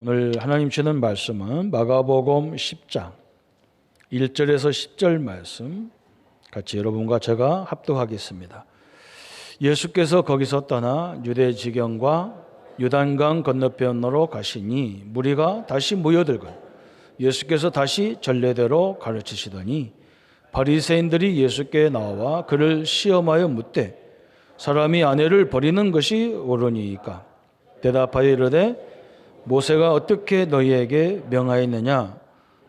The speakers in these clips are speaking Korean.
오늘 하나님 주시는 말씀은 마가복음 10장 1절에서 10절 말씀 같이 여러분과 제가 합독하겠습니다. 예수께서 거기서 떠나 유대 지경과 요단강 건너편으로 가시니 무리가 다시 모여들건 예수께서 다시 전례대로 가르치시더니 바리새인들이 예수께 나와 그를 시험하여 묻되 사람이 아내를 버리는 것이 옳으니이까 대답하여 이르되 모세가 어떻게 너희에게 명하였느냐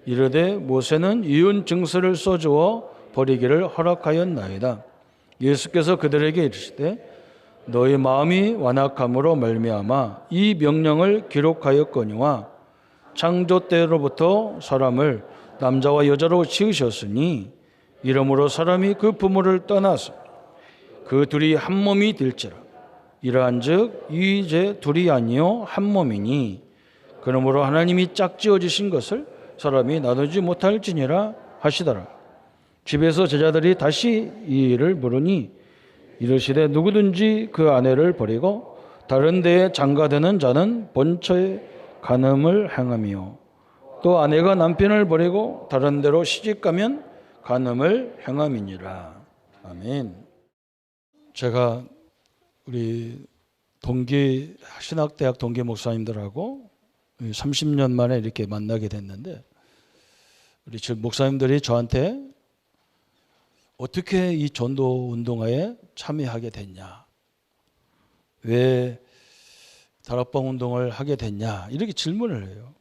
이르되 모세는 이혼 증서를 써주어 버리기를 허락하였나이다. 예수께서 그들에게 이르시되 너희 마음이 완악함으로 말미암아 이 명령을 기록하였거니와 창조 때로부터 사람을 남자와 여자로 지으셨으니 이러므로 사람이 그 부모를 떠나서 그 둘이 한 몸이 될지라. 이러한즉 이제 둘이 아니요 한 몸이니 그러므로 하나님이 짝지어 주신 것을 사람이 나누지 못할지니라 하시더라. 집에서 제자들이 다시 이 일을 물으니 이르시되 누구든지 그 아내를 버리고 다른 데에 장가드는 자는 본처에 간음을 행하며 또 아내가 남편을 버리고 다른 데로 시집가면 간음을 행함이니라. 아멘. 제가 우리 신학대학 동기 목사님들하고 30년 만에 이렇게 만나게 됐는데 우리 목사님들이 저한테 어떻게 이 전도 운동회에 참여하게 됐냐, 왜 다락방 운동을 하게 됐냐 이렇게 질문을 해요.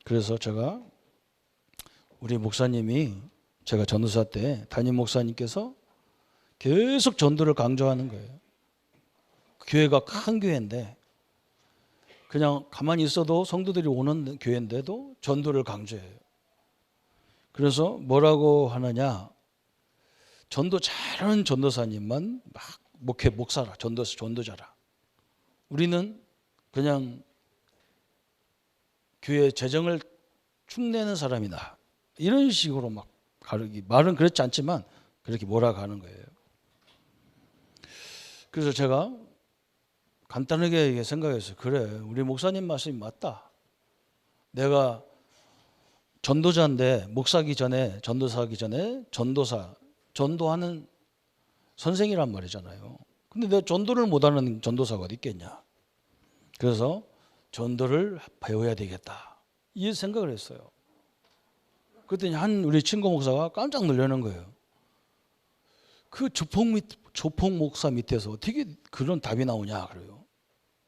그래서 제가 우리 목사님이 제가 전도사 때 담임 목사님께서 계속 전도를 강조하는 거예요. 교회가 큰 교회인데 그냥 가만히 있어도 성도들이 오는 교회인데도 전도를 강조해요. 그래서 뭐라고 하느냐, 전도 잘하는 전도사님만 막 목사라, 전도자라. 우리는 그냥 교회 재정을 축내는 사람이다. 이런 식으로 막 가르기, 말은 그렇지 않지만 그렇게 몰아가는 거예요. 그래서 제가 간단하게 생각했어요. 그래, 우리 목사님 말씀이 맞다. 내가 전도자인데 목사기 전에, 전도사기 전에 전도하는 선생이란 말이잖아요. 근데 내가 전도를 못하는 전도사가 어디 있겠냐. 그래서 전도를 배워야 되겠다. 이 생각을 했어요. 그랬더니 우리 친구 목사가 깜짝 놀라는 거예요. 그 조폭 목사 밑에서 어떻게 그런 답이 나오냐 그래요.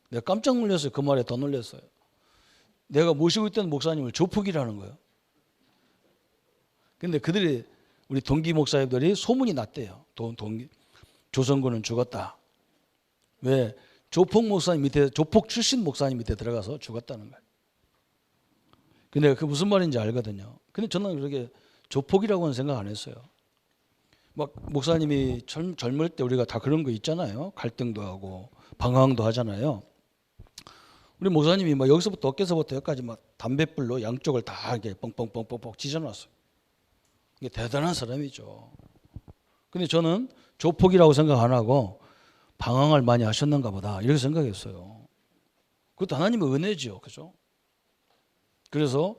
내가 깜짝 놀랐어요. 그 말에 더 놀랐어요. 내가 모시고 있던 목사님을 조폭이라는 거예요. 근데 그들이 우리 동기 목사님들이 소문이 났대요. 조성군은 죽었다. 왜? 조폭 목사님 밑에, 조폭 출신 목사님 밑에 들어가서 죽었다는 거예요. 근데 그 무슨 말인지 알거든요. 근데 저는 그렇게 조폭이라고는 생각 안 했어요. 막 목사님이 젊을 때 우리가 다 그런 거 있잖아요. 갈등도 하고 방황도 하잖아요. 우리 목사님이 막 여기서부터 어깨서부터 여기까지 막 담뱃불로 양쪽을 다 이렇게 뻥뻥뻥뻥 찢어놨어요. 이게 대단한 사람이죠. 근데 저는 조폭이라고 생각 안 하고 방황을 많이 하셨는가 보다 이렇게 생각했어요. 그것도 하나님의 은혜죠. 그죠? 그래서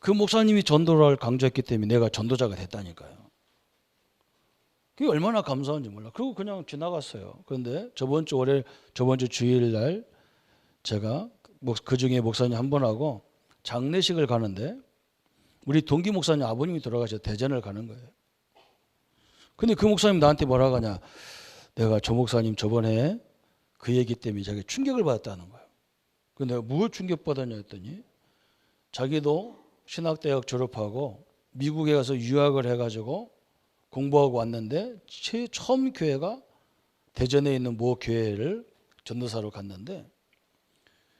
그 목사님이 전도를 강조했기 때문에 내가 전도자가 됐다니까요. 그게 얼마나 감사한지 몰라. 그리고 그냥 지나갔어요. 그런데 저번 주 주일날 제가 그 중에 목사님 한 분하고 장례식을 가는데 우리 동기 목사님 아버님이 돌아가셔서 대전을 가는 거예요. 근데 그 목사님 나한테 뭐라고 하냐, 내가 저 목사님 저번에 그 얘기 때문에 자기 충격을 받았다는 거예요. 근데 내가 뭘 충격받았냐 했더니 자기도 신학대학 졸업하고 미국에 가서 유학을 해가지고 공부하고 왔는데 처음 교회가 대전에 있는 모 교회를 전도사로 갔는데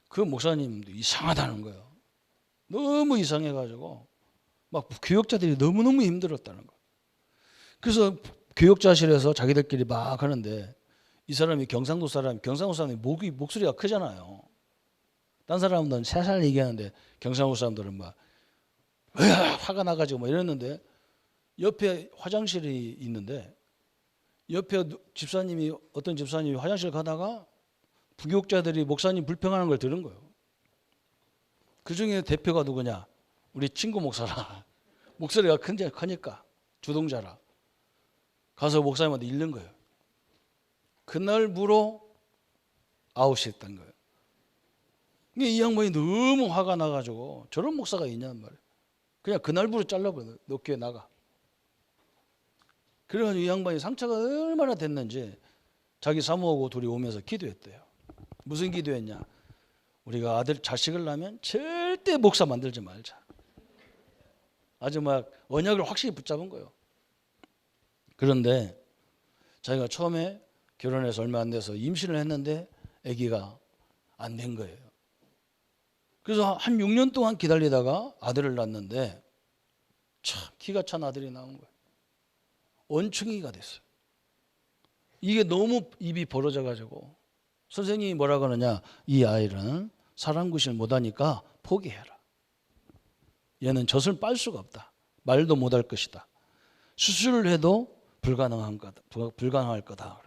그 목사님도 이상하다는 거예요. 너무 이상해가지고 막 교역자들이 너무너무 힘들었다는 거예요. 그래서 교역자실에서 자기들끼리 막 하는데 이 사람이 경상도 사람이 목소리가 크잖아요. 딴 사람들은 살살 얘기하는데 경상도 사람들은 막 화가 나가지고 막 이랬는데 옆에 화장실이 있는데 옆에 어떤 집사님이 화장실 가다가 부교육자들이 목사님 불평하는 걸 들은 거예요. 그 중에 대표가 누구냐? 우리 친구 목사라. 목소리가 크니까 주동자라. 가서 목사님한테 잃는 거예요. 그날부로 아웃했던 거예요. 이 양반이 너무 화가 나가지고 저런 목사가 있냐는 말이에요. 그냥 그날부로 잘라버려. 너 교회 나가. 그래가지고 이 양반이 상처가 얼마나 됐는지 자기 사모하고 둘이 오면서 기도했대요. 무슨 기도했냐? 우리가 아들 자식을 낳으면 절대 목사 만들지 말자. 아주 막 언약을 확실히 붙잡은 거예요. 그런데 자기가 처음에 결혼해서 얼마 안 돼서 임신을 했는데 아기가 안 된 거예요. 그래서 한 6년 동안 기다리다가 아들을 낳았는데 참 기가 찬 아들이 나온 거예요. 원충이가 됐어요. 이게 너무 입이 벌어져 가지고 선생님이 뭐라고 하느냐, 이 아이는 사랑구실 못하니까 포기해라. 얘는 젖을 빨 수가 없다. 말도 못할 것이다. 수술을 해도 불가능할 거다.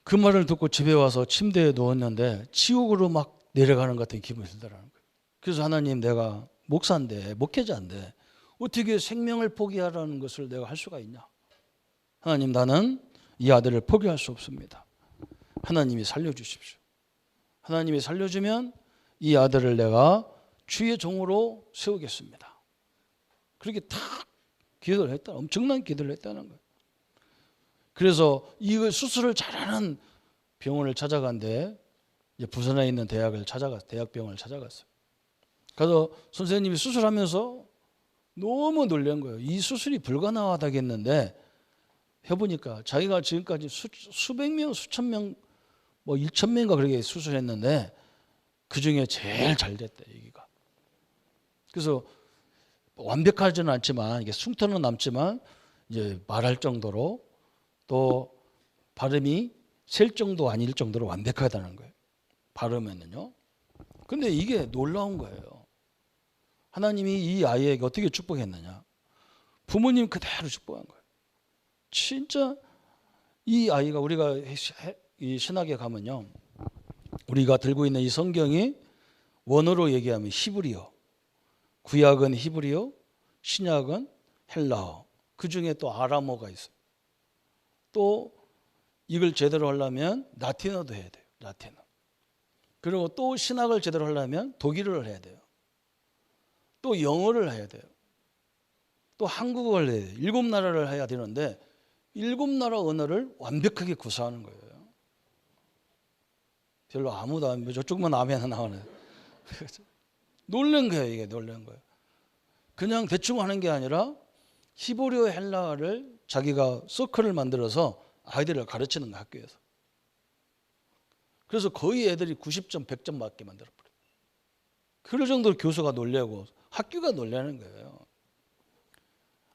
그 말을 듣고 집에 와서 침대에 누웠는데 지옥으로 막 내려가는 것 같은 기분이 들더라는 거예요. 그래서 하나님, 내가 목사인데 목회자인데 어떻게 생명을 포기하라는 것을 내가 할 수가 있냐. 하나님, 나는 이 아들을 포기할 수 없습니다. 하나님이 살려주십시오. 하나님이 살려주면 이 아들을 내가 주의 종으로 세우겠습니다. 그렇게 탁 기도를 했다. 엄청난 기도를 했다는 거예요. 그래서 이거 수술을 잘하는 병원을 찾아간데 부산에 있는 대학병원을 찾아갔어요. 그래서 선생님이 수술하면서 너무 놀란 거예요. 이 수술이 불가능하다겠는데 해보니까 자기가 지금까지 수백 명, 수천 명, 뭐 1,000명인가 그렇게 수술했는데 그 중에 제일 잘 됐대, 여기가. 그래서 완벽하지는 않지만 이게 흉터는 남지만 이제 말할 정도로 또 발음이 셀 정도 아닐 정도로 완벽하다는 거예요. 발음에는요. 근데 이게 놀라운 거예요. 하나님이 이 아이에게 어떻게 축복했느냐. 부모님 그대로 축복한 거예요. 진짜 이 아이가, 우리가 이 신학에 가면요, 우리가 들고 있는 이 성경이 원어로 얘기하면 히브리어, 구약은 히브리어, 신약은 헬라어, 그 중에 또 아람어가 있어요. 또 이걸 제대로 하려면 라틴어도 해야 돼요. 라틴어. 그리고 또 신학을 제대로 하려면 독일어를 해야 돼요. 또 영어를 해야 돼요. 또 한국어를 해야 돼요. 7나라를 해야 되는데 7나라 언어를 완벽하게 구사하는 거예요. 별로 아무도 안, 저쪽만 아멘 나오네. 놀란 거예요. 이게 놀란 거예요. 그냥 대충 하는 게 아니라 히브리어 헬라어를 자기가 서클을 만들어서 아이들을 가르치는 거예요, 학교에서. 그래서 거의 애들이 90점, 100점 맞게 만들어버려요. 그럴 정도로 교수가 놀래고 학교가 놀라는 거예요.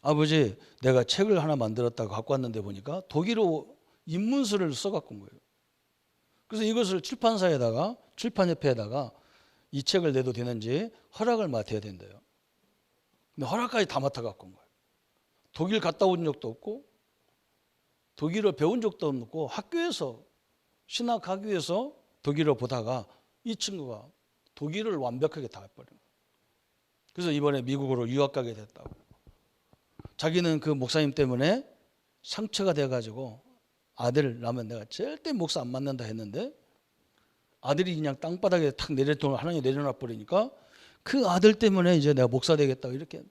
아버지, 내가 책을 하나 만들었다고 갖고 왔는데 보니까 독일어 입문서를 써갖고 온 거예요. 그래서 이것을 출판협회에다가 이 책을 내도 되는지 허락을 맡아야 된대요. 근데 허락까지 다 맡아갖고 온 거예요. 독일 갔다 온 적도 없고 독일어 배운 적도 없고 학교에서, 신학학교에서 독일어 보다가 이 친구가 독일어를 완벽하게 다 해버린 거예요. 그래서 이번에 미국으로 유학 가게 됐다고. 자기는 그 목사님 때문에 상처가 돼가지고 아들을 낳으면 내가 절대 목사 안 만난다 했는데 아들이 그냥 땅바닥에 탁 하나님 내려놔 버리니까 그 아들 때문에 이제 내가 목사 되겠다고 이렇게.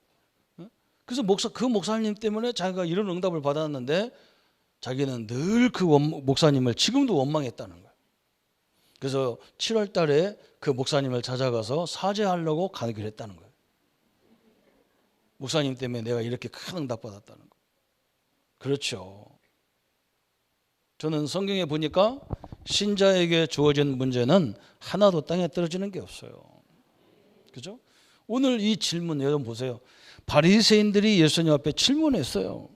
그래서 그 목사님 때문에 자기가 이런 응답을 받았는데 자기는 늘 그 목사님을 지금도 원망했다는 거예요. 그래서 7월 달에 그 목사님을 찾아가서 사죄하려고 가기로 했다는 거예요. 목사님 때문에 내가 이렇게 큰 응답 받았다는 거예요. 그렇죠. 저는 성경에 보니까 신자에게 주어진 문제는 하나도 땅에 떨어지는 게 없어요. 그죠? 오늘 이 질문 여러분 보세요. 바리새인들이 예수님 앞에 질문했어요.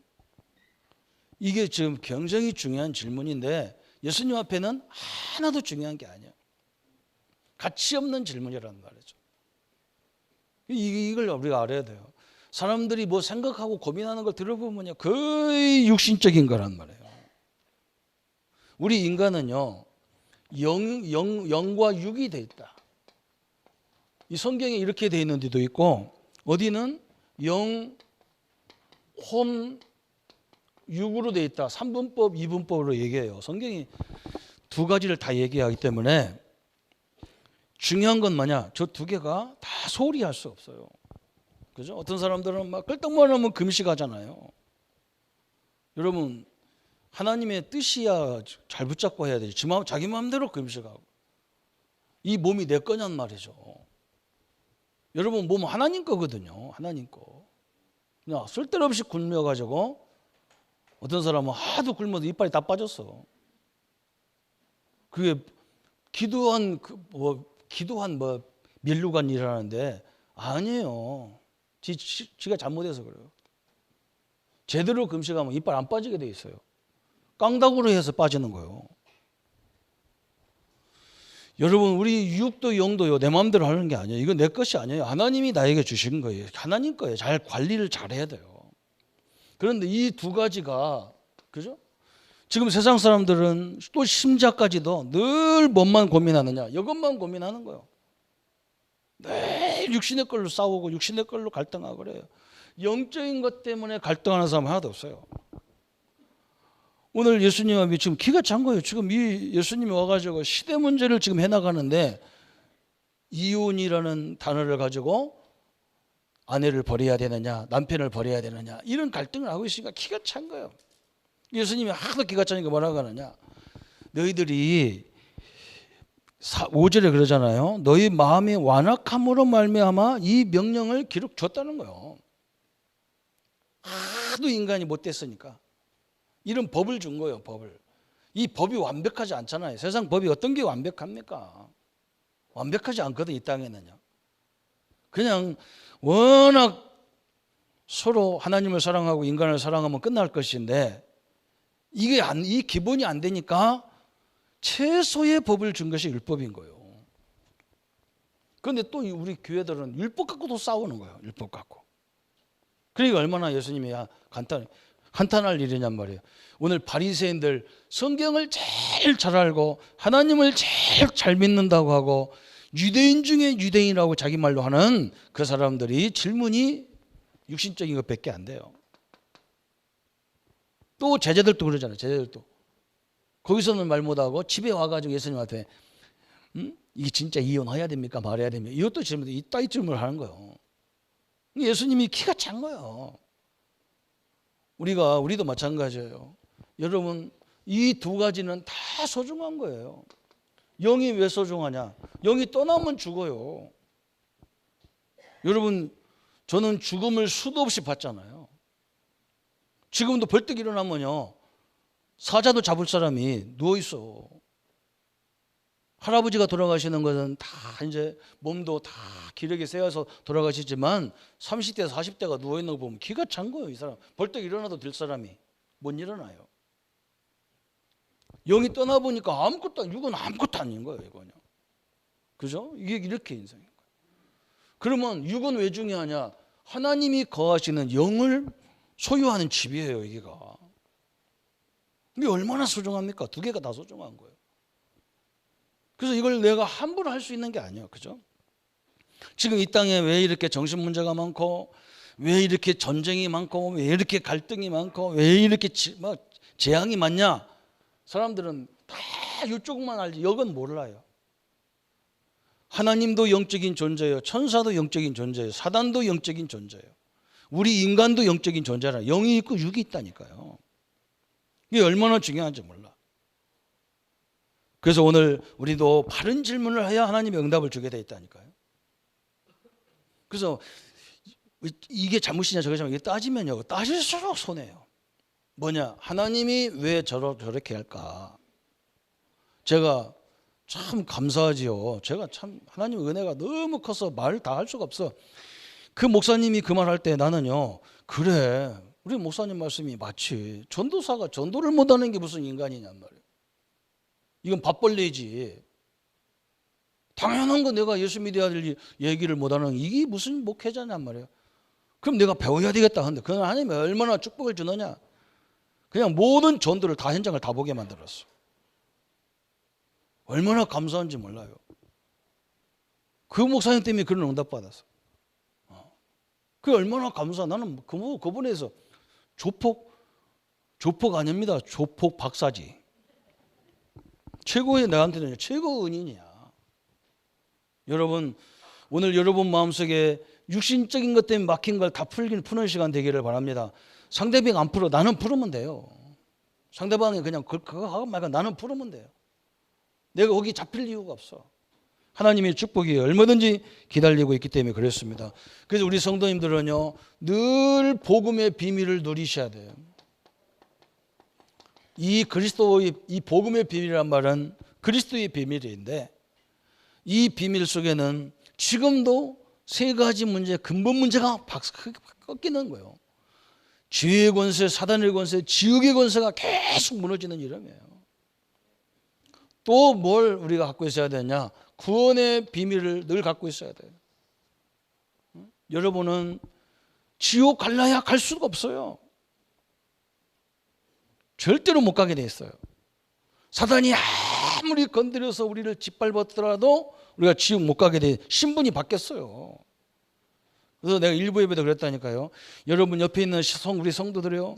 이게 지금 굉장히 중요한 질문인데 예수님 앞에는 하나도 중요한 게 아니에요. 가치 없는 질문이라는 말이죠. 이걸 우리가 알아야 돼요. 사람들이 뭐 생각하고 고민하는 걸 들어보면요, 거의 육신적인 거란 말이에요. 우리 인간은요, 영과 육이 돼 있다. 이 성경에 이렇게 돼 있는 데도 있고 어디는 영, 혼, 육으로 돼 있다. 3분법, 2분법으로 얘기해요. 성경이 두 가지를 다 얘기하기 때문에 중요한 건 뭐냐? 저 두 개가 다 소홀히 할 수 없어요. 그죠? 어떤 사람들은 막 끌떡만 하면 금식하잖아요. 여러분, 하나님의 뜻이야 잘 붙잡고 해야 되지. 자기 마음대로 금식하고. 이 몸이 내 거냔 말이죠. 여러분, 몸은 하나님 거거든요. 하나님 거. 그냥 쓸데없이 굶어가지고 어떤 사람은 하도 굶어도 이빨이 다 빠졌어. 그게 기도한 면류관 일하는데 아니에요. 지가 잘못해서 그래요. 제대로 금식하면 이빨 안 빠지게 돼 있어요. 깡다구로 해서 빠지는 거예요. 여러분, 우리 육도 영도요, 내 마음대로 하는 게 아니에요. 이건 내 것이 아니에요. 하나님이 나에게 주신 거예요. 하나님 거예요. 잘 관리를 잘 해야 돼요. 그런데 이 두 가지가, 그죠? 지금 세상 사람들은 또 심자까지도 늘 뭔만 고민하느냐? 이것만 고민하는 거예요. 늘 육신의 걸로 싸우고 육신의 걸로 갈등하고 그래요. 영적인 것 때문에 갈등하는 사람 하나도 없어요. 오늘 예수님이 지금 기가 찬 거예요. 지금 이 예수님이 와가지고 시대 문제를 지금 해나가는데 이혼이라는 단어를 가지고 아내를 버려야 되느냐, 남편을 버려야 되느냐 이런 갈등을 하고 있으니까 기가 찬 거예요. 예수님이 하도 기가 차니까 뭐라고 하느냐? 너희들이 5절에 그러잖아요. 너희 마음의 완악함으로 말미암아 이 명령을 기록 줬다는 거예요. 하도 인간이 못됐으니까 이런 법을 준 거예요. 법을. 이 법이 완벽하지 않잖아요. 세상 법이 어떤 게 완벽합니까? 완벽하지 않거든 이 땅에는요. 그냥 워낙 서로 하나님을 사랑하고 인간을 사랑하면 끝날 것인데 이 기본이 안 되니까 최소의 법을 준 것이 율법인 거예요. 그런데 또 우리 교회들은 율법 갖고도 싸우는 거예요. 율법 갖고. 그러니까 얼마나 예수님이 간단할 일이냔 말이에요. 오늘 바리새인들 성경을 제일 잘 알고 하나님을 제일 잘 믿는다고 하고 유대인 중에 유대인이라고 자기 말로 하는 그 사람들이 질문이 육신적인 것밖에 안 돼요. 또 제자들도 그러잖아요. 제자들도 거기서는 말 못하고 집에 와가지고 예수님한테 이게 진짜 이혼해야 됩니까 말해야 됩니까? 이것도 질문, 이따위 질문을 하는 거예요. 예수님이 키가 찬 거예요. 우리도 마찬가지예요. 여러분, 이 두 가지는 다 소중한 거예요. 영이 왜 소중하냐? 영이 떠나면 죽어요. 여러분, 저는 죽음을 수도 없이 봤잖아요. 지금도 벌떡 일어나면요, 사자도 잡을 사람이 누워 있어. 할아버지가 돌아가시는 것은 다 이제 몸도 다 기력이 세어서 돌아가시지만 30대, 40대가 누워 있는 거 보면 기가 찬 거예요. 이 사람 벌떡 일어나도 될 사람이 못 일어나요. 영이 떠나보니까 육은 아무것도 아닌 거예요. 이거는. 그죠? 이게 이렇게 인생인 거예요. 그러면 육은 왜 중요하냐? 하나님이 거하시는 영을 소유하는 집이에요. 여기가. 이게 얼마나 소중합니까? 두 개가 다 소중한 거예요. 그래서 이걸 내가 함부로 할 수 있는 게 아니에요. 그죠? 지금 이 땅에 왜 이렇게 정신 문제가 많고, 왜 이렇게 전쟁이 많고, 왜 이렇게 갈등이 많고, 왜 이렇게 재앙이 많냐? 사람들은 다 이쪽만 알지 이건 몰라요. 하나님도 영적인 존재예요. 천사도 영적인 존재예요. 사단도 영적인 존재예요. 우리 인간도 영적인 존재라. 영이 있고 육이 있다니까요. 이게 얼마나 중요한지 몰라. 그래서 오늘 우리도 바른 질문을 해야 하나님이 응답을 주게 돼 있다니까요. 그래서 이게 잘못이냐 저게 잘못이냐 따지면요, 따질수록 손해요. 뭐냐? 하나님이 왜 저렇게 할까? 제가 참 감사하지요. 제가 참 하나님의 은혜가 너무 커서 말 다 할 수가 없어. 그 목사님이 그 말 할 때 나는요, 그래, 우리 목사님 말씀이 맞지. 전도사가 전도를 못하는 게 무슨 인간이냔 말이에요. 이건 밥벌레지. 당연한 거 내가 예수 믿어야 될 얘기를 못하는 이게 무슨 목회자냔 말이에요. 그럼 내가 배워야 되겠다 하는데 그건 하나님이 얼마나 축복을 주느냐. 그냥 모든 전도를 다 현장을 다 보게 만들었어. 얼마나 감사한지 몰라요. 그 목사님 때문에 그런 응답 받았어. 그게 얼마나 감사. 나는 그분에서 조폭 아닙니다. 조폭 박사지. 최고의, 나한테는 최고 은인이야. 여러분, 오늘 여러분 마음속에 육신적인 것 때문에 막힌 걸 다 푸는 시간 되기를 바랍니다. 상대방이 안 풀어, 나는 풀으면 돼요. 상대방이 그냥 그거 하고 말고 나는 풀으면 돼요. 내가 거기 잡힐 이유가 없어. 하나님의 축복이 얼마든지 기다리고 있기 때문에 그렇습니다. 그래서 우리 성도님들은요, 늘 복음의 비밀을 누리셔야 돼요. 이 그리스도의, 이 복음의 비밀이란 말은 그리스도의 비밀인데, 이 비밀 속에는 지금도 세 가지 문제, 근본 문제가 꺾이는 거예요. 죄의 권세, 사단의 권세, 지옥의 권세가 계속 무너지는 이름이에요. 또 뭘 우리가 갖고 있어야 되냐? 구원의 비밀을 늘 갖고 있어야 돼요. 여러분은 지옥 갈라야 갈 수가 없어요. 절대로 못 가게 돼 있어요. 사단이 아무리 건드려서 우리를 짓밟았더라도 우리가 지옥 못 가게 돼. 신분이 바뀌었어요. 그래서 내가 일부 예배도 그랬다니까요. 여러분 옆에 있는 우리 성도들이요,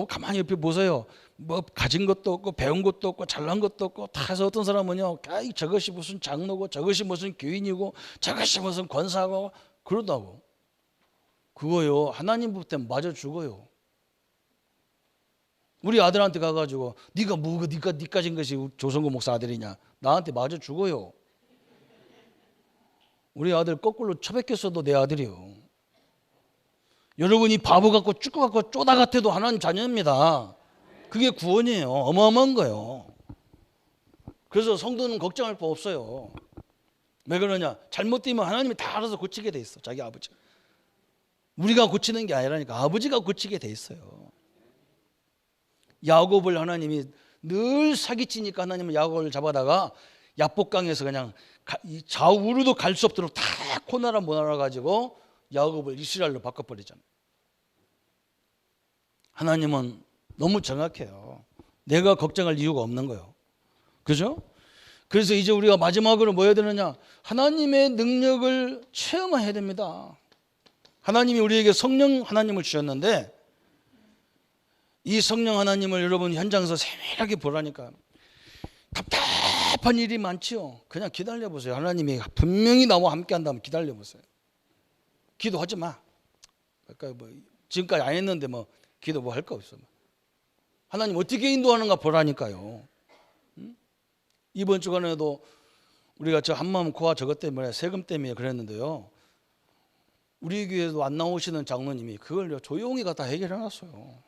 가만히 옆에 보세요. 뭐 가진 것도 없고 배운 것도 없고 잘난 것도 없고 다 해서 어떤 사람은요, 저것이 무슨 장로고 저것이 무슨 교인이고 저것이 무슨 권사고 그러다고. 그거요, 하나님 볼 때 맞아 죽어요. 우리 아들한테 가가지고 네가 가진 것이 조성구 목사 아들이냐, 나한테 맞아 죽어요. 우리 아들 거꾸로 처박혔어도 내 아들이요. 여러분이 바보 같고 쭈꾸 같고 쪼다 같아도 하나님 자녀입니다. 그게 구원이에요. 어마어마한 거예요. 그래서 성도는 걱정할 거 없어요. 왜 그러냐? 잘못되면 하나님이 다 알아서 고치게 돼 있어. 자기 아버지. 우리가 고치는 게 아니라니까. 아버지가 고치게 돼 있어요. 야곱을 하나님이 늘 사기치니까 하나님은 야곱을 잡아다가 야복강에서 그냥 좌우로도 갈 수 없도록 다 코나라 모나라 가지고 야곱을 이스라엘로 바꿔버리잖아요. 하나님은 너무 정확해요. 내가 걱정할 이유가 없는 거예요. 그죠? 그래서 이제 우리가 마지막으로 뭐 해야 되느냐? 하나님의 능력을 체험해야 됩니다. 하나님이 우리에게 성령 하나님을 주셨는데, 이 성령 하나님을 여러분 현장에서 세밀하게 보라니까. 답답한 일이 많지요. 그냥 기다려보세요. 하나님이 분명히 나와 함께 한다면 기다려보세요. 기도하지 마. 그러니까 뭐 지금까지 안 했는데 뭐 기도 뭐 할 거 없어. 하나님 어떻게 인도하는가 보라니까요. 이번 주간에도 우리가 저 한마음 코아 저것 때문에 세금 때문에 그랬는데요. 우리 교회에도 안 나오시는 장로님이 그걸 조용히 갖다 해결해 놨어요.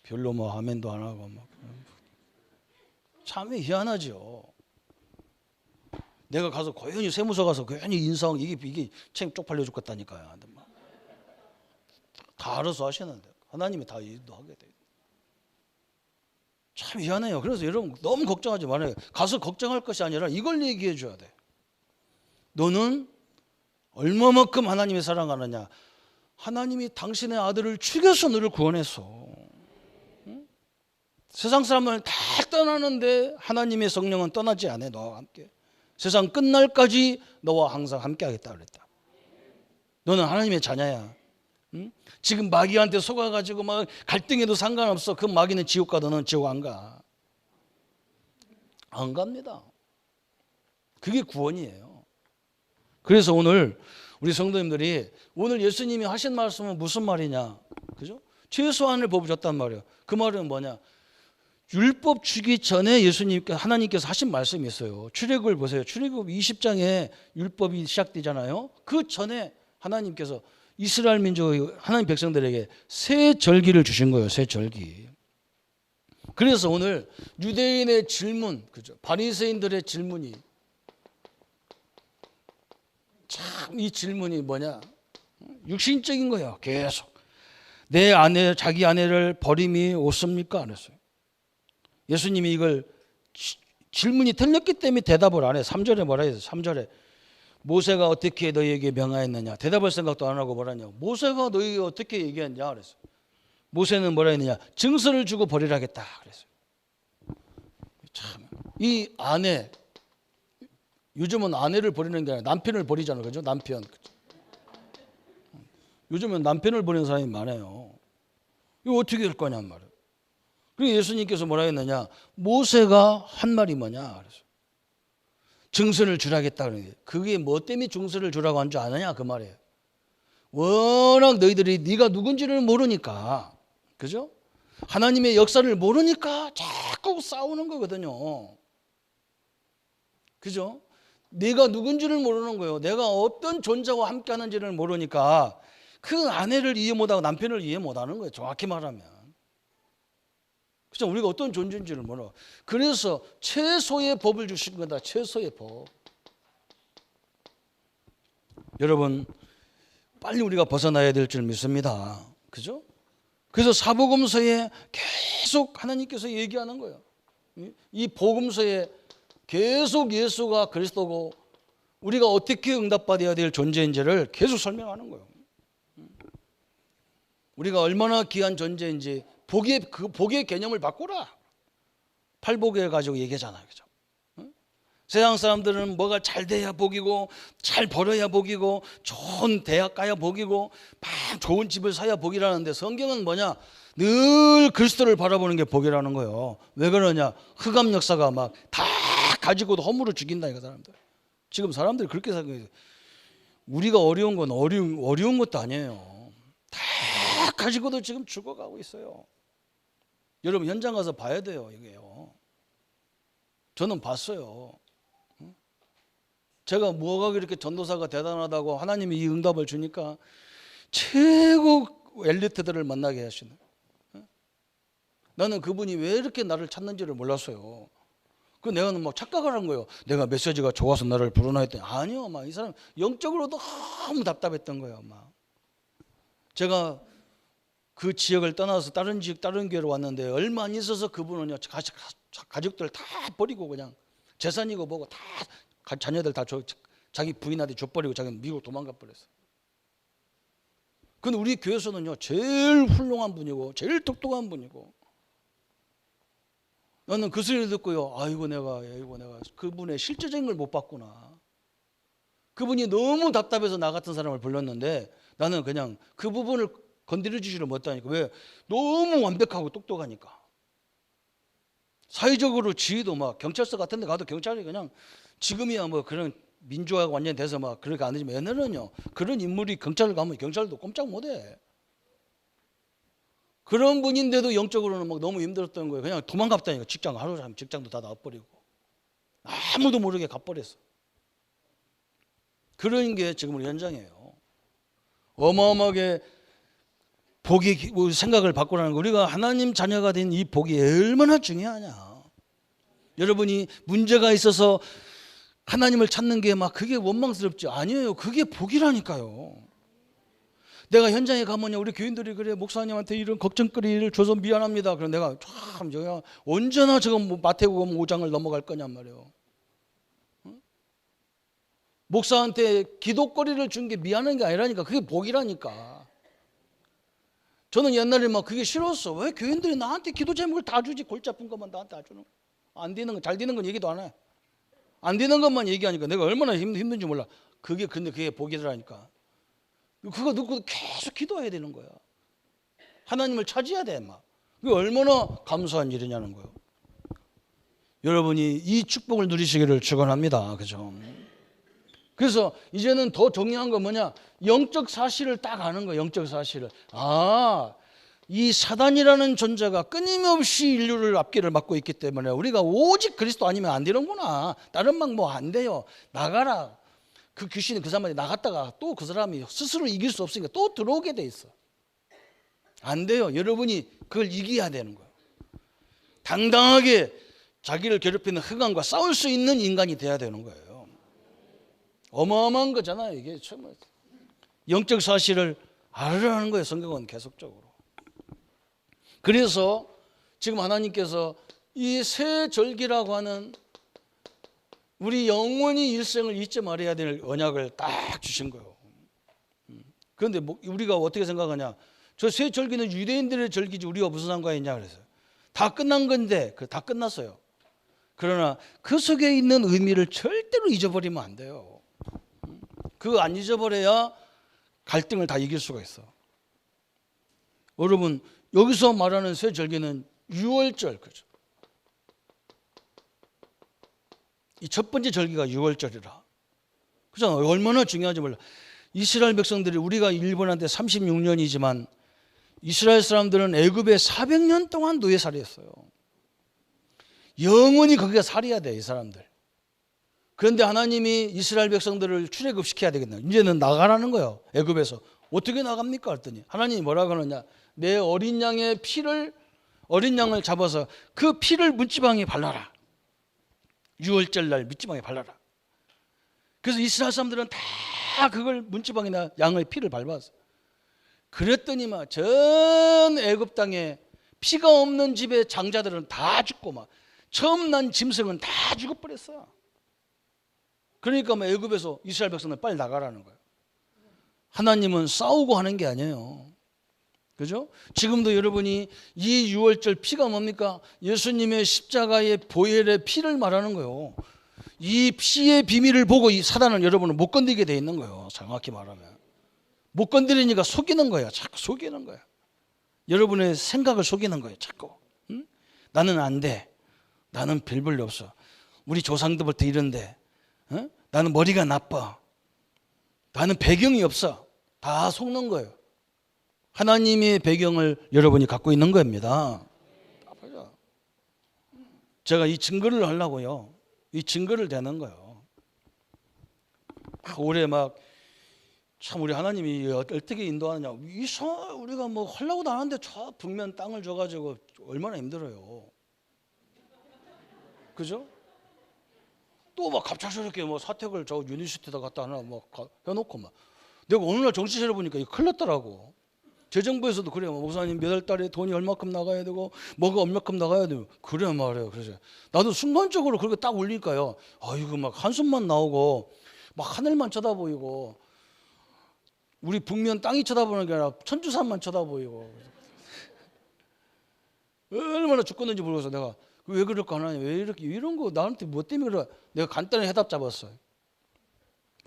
별로 뭐 아멘도 안 하고 뭐. 참 희한하죠. 내가 가서 고연히 세무서 가서 고연히 인상 이게 책 쪽팔려 죽겠다니까요. 다 알아서 하시는데 하나님이 다 인도하게 돼요. 참 희한해요. 그래서 여러분 너무 걱정하지 말아요. 가서 걱정할 것이 아니라 이걸 얘기해 줘야 돼. 너는 얼마만큼 하나님이 사랑하느냐. 하나님이 당신의 아들을 죽여서 너를 구원했어. 응? 세상 사람을 다 떠나는데 하나님의 성령은 떠나지 않아. 너와 함께. 세상 끝날까지 너와 항상 함께 하겠다 그랬다. 너는 하나님의 자녀야. 응? 지금 마귀한테 속아가지고 막 갈등해도 상관없어. 그 마귀는 지옥 가. 너는 지옥 안 가. 안 갑니다. 그게 구원이에요. 그래서 오늘 우리 성도님들이 오늘 예수님이 하신 말씀은 무슨 말이냐? 그죠? 최소한을 법으셨단 말이에요. 그 말은 뭐냐? 율법 주기 전에 하나님께서 하신 말씀이 있어요. 출애굽을 보세요. 출애굽 20장에 율법이 시작되잖아요. 그 전에 하나님께서 이스라엘 민족 하나님 백성들에게 새 절기를 주신 거예요. 새 절기. 그래서 오늘 유대인의 질문, 그죠? 바리새인들의 질문이 참 이 질문이 뭐냐? 육신적인 거예요. 계속 내 아내 자기 아내를 버림이 옳습니까? 안 했어요. 예수님이 이걸 질문이 틀렸기 때문에 대답을 안 해. 3절에 뭐라 해서 3절에 모세가 어떻게 너희에게 명하였느냐. 대답할 생각도 안 하고 뭐라 하냐. 모세가 너희에게 어떻게 얘기했냐 그랬어요. 모세는 뭐라 했느냐. 증서를 주고 버리라겠다 그랬어요. 참 이 아내 요즘은 아내를 버리는 게 아니라 남편을 버리잖아요. 그죠? 남편. 요즘은 남편을 버리는 사람이 많아요. 이거 어떻게 될 거냔 말이에요. 그리고 예수님께서 뭐라 했느냐? 모세가 한 말이 뭐냐? 그래서 증서를 주라겠다 그러는 게, 그게 뭐 때문에 증서를 주라고 한 줄 아느냐 그 말이에요. 워낙 너희들이 네가 누군지를 모르니까, 그죠? 하나님의 역사를 모르니까 자꾸 싸우는 거거든요. 그죠? 네가 누군지를 모르는 거예요. 내가 어떤 존재와 함께 하는지를 모르니까 그 아내를 이해 못하고 남편을 이해 못하는 거예요. 정확히 말하면. 그죠? 우리가 어떤 존재인지를 몰라. 그래서 최소의 법을 주신 거다. 최소의 법. 여러분, 빨리 우리가 벗어나야 될 줄 믿습니다. 그죠? 그래서 사복음서에 계속 하나님께서 얘기하는 거예요. 이 복음서에 계속 예수가 그리스도고 우리가 어떻게 응답받아야 될 존재인지를 계속 설명하는 거예요. 우리가 얼마나 귀한 존재인지 그 복의 개념을 바꾸라. 팔복을 가지고 얘기하잖아요. 그죠? 세상 사람들은 뭐가 잘 돼야 복이고 잘 벌어야 복이고 좋은 대학 가야 복이고 막 좋은 집을 사야 복이라는데, 성경은 뭐냐? 늘 그리스도를 바라보는 게 복이라는 거예요. 왜 그러냐? 흑암 역사가 막 다 가지고도 허물을 죽인다니까 사람들. 지금 사람들이 그렇게 생각해요. 우리가 어려운 건 어려운 것도 아니에요. 다 가지고도 지금 죽어가고 있어요. 여러분 현장 가서 봐야 돼요. 이게요. 저는 봤어요. 제가 뭐가 그렇게 전도사가 대단하다고 하나님이 이 응답을 주니까 최고 엘리트들을 만나게 하시네. 나는 그분이 왜 이렇게 나를 찾는지를 몰랐어요. 그 내가 막 착각을 한 거예요. 내가 메시지가 좋아서 나를 부르나 했더니 아니요. 막 이 사람 영적으로도 너무 답답했던 거예요. 막 제가 그 지역을 떠나서 다른 지역 다른 교회로 왔는데 얼마 안 있어서 그분은요 가족들 다 버리고 그냥 재산이고 뭐고 다 자녀들 다 자기 부인한테 줘버리고 자기는 미국 도망가 버렸어요. 근데 우리 교회에서는요 제일 훌륭한 분이고 제일 똑똑한 분이고, 나는 그 소리를 듣고요, 아이고 내가 그분의 실제적인 걸 못 봤구나. 그분이 너무 답답해서 나 같은 사람을 불렀는데 나는 그냥 그 부분을 건드려주지를 못하니까. 왜? 너무 완벽하고 똑똑하니까. 사회적으로 지위도 막 경찰서 같은 데 가도 경찰이 그냥 지금이야 뭐 그런 민주화가 완전히 돼서 막 그렇게 안 되지만 옛날에는요 그런 인물이 경찰을 가면 경찰도 꼼짝 못해. 그런 분인데도 영적으로는 막 너무 힘들었던 거예요. 그냥 도망갔다니까. 직장 하루 종일 직장도 다 나와버리고 아무도 모르게 가버렸어. 그런 게 지금 우리 현장이에요. 어마어마하게 복이 생각을 바꾸라는 거. 우리가 하나님 자녀가 된 이 복이 얼마나 중요하냐. 여러분이 문제가 있어서 하나님을 찾는 게 막 그게 원망스럽지? 아니에요. 그게 복이라니까요. 내가 현장에 가면요 우리 교인들이 그래 목사님한테 이런 걱정거리를 줘서 미안합니다. 그럼 내가 참 저야 언제나 지금 마태복음 5장을 넘어갈 거냔 말이에요. 목사한테 기도거리를 준 게 미안한 게 아니라니까. 그게 복이라니까. 저는 옛날에 막 그게 싫었어. 왜 교인들이 나한테 기도 제목을 다 주지? 골치 아픈 것만 나한테 다 주는 거. 안 되는 거, 잘 되는 건 얘기도 안 해. 안 되는 것만 얘기하니까 내가 얼마나 힘든지 몰라. 근데 그게 복이더라니까. 그거 듣고 계속 기도해야 되는 거야. 하나님을 찾아야 돼, 막. 그게 얼마나 감사한 일이냐는 거예요. 여러분이 이 축복을 누리시기를 축원합니다. 그죠? 그래서 이제는 더 중요한 건 뭐냐? 영적 사실을 딱 아는 거예요. 영적 사실을. 이 사단이라는 존재가 끊임없이 인류를 앞길을 막고 있기 때문에 우리가 오직 그리스도 아니면 안 되는구나. 다른 방법 안 돼요. 나가라. 그 귀신이 그 사람한테 나갔다가 또 그 사람이 스스로 이길 수 없으니까 또 들어오게 돼 있어. 안 돼요. 여러분이 그걸 이겨야 되는 거예요. 당당하게 자기를 괴롭히는 흑암과 싸울 수 있는 인간이 돼야 되는 거예요. 어마어마한 거잖아요. 이게 참 영적 사실을 알으라는 거예요. 성경은 계속적으로. 그래서 지금 하나님께서 이 새 절기라고 하는 우리 영원히 일생을 잊지 말아야 될 언약을 딱 주신 거예요. 그런데 우리가 어떻게 생각하냐? 저 새 절기는 유대인들의 절기지 우리가 무슨 상관이 있냐 그래서 다 끝난 건데 다 끝났어요. 그러나 그 속에 있는 의미를 절대로 잊어버리면 안 돼요. 그거 안 잊어버려야 갈등을 다 이길 수가 있어. 여러분, 여기서 말하는 새 절기는 유월절, 그죠? 이 첫 번째 절기가 유월절이라. 그죠? 얼마나 중요한지 몰라. 이스라엘 백성들이, 우리가 일본한테 36년이지만 이스라엘 사람들은 애굽에 400년 동안 노예살이했어요. 영원히 거기가 살아야 돼, 이 사람들. 그런데 하나님이 이스라엘 백성들을 출애굽시켜야 되겠나? 이제는 나가라는 거예요. 애굽에서. 어떻게 나갑니까? 했더니 하나님이 뭐라고 하느냐? 내 어린 양의 피를, 어린 양을 잡아서 그 피를 문지방에 발라라. 유월절 날 문지방에 발라라. 그래서 이스라엘 사람들은 다 그걸 문지방이나 양의 피를 밟았어. 그랬더니 막 전 애굽 땅에 피가 없는 집의 장자들은 다 죽고 막 처음 난 짐승은 다 죽어버렸어. 그러니까 막 애굽에서 이스라엘 백성들 빨리 나가라는 거예요. 하나님은 싸우고 하는 게 아니에요. 그죠? 지금도 여러분이 이 유월절 피가 뭡니까? 예수님의 십자가의 보혈의 피를 말하는 거예요. 이 피의 비밀을 보고 이 사단은 여러분을 못 건드리게 돼 있는 거예요. 정확히 말하면. 못 건드리니까 속이는 거예요. 자꾸 속이는 거예요. 여러분의 생각을 속이는 거예요. 자꾸. 응? 나는 안 돼. 나는 별 볼일 없어. 우리 조상들부터 이런데. 응? 나는 머리가 나빠. 나는 배경이 없어. 다 속는 거예요. 하나님의 배경을 여러분이 갖고 있는 겁니다. 제가 이 증거를 하려고요. 이 증거를 대는 거예요. 올해 막 참 우리 하나님이 어떻게 인도하느냐. 우리가 뭐 하려고도 안 하는데 저 북면 땅을 줘가지고 얼마나 힘들어요. 그죠? 또 막 갑작스럽게 뭐 사택을 저 유니시티에다 갖다 하나 뭐 해놓고 막 내가 어느 날 정치 차려 보니까 이거 큰일 났더라고. 재정부에서도 그래요. 목사님 몇 월 달에 돈이 얼마큼 나가야 되고 뭐가 얼마큼 나가야 되고 그래 말이에요. 그래서 나도 순간적으로 그렇게 딱 올리니까요. 이거 막 한숨만 나오고 막 하늘만 쳐다보이고 우리 북면 땅이 쳐다보는 게 아니라 천주산만 쳐다보이고 얼마나 죽겠는지 모르겠어. 내가 왜 그럴까 하나님, 왜 이렇게 이런 거 나한테 뭐 때문에 그래? 내가 간단히 해답 잡았어요.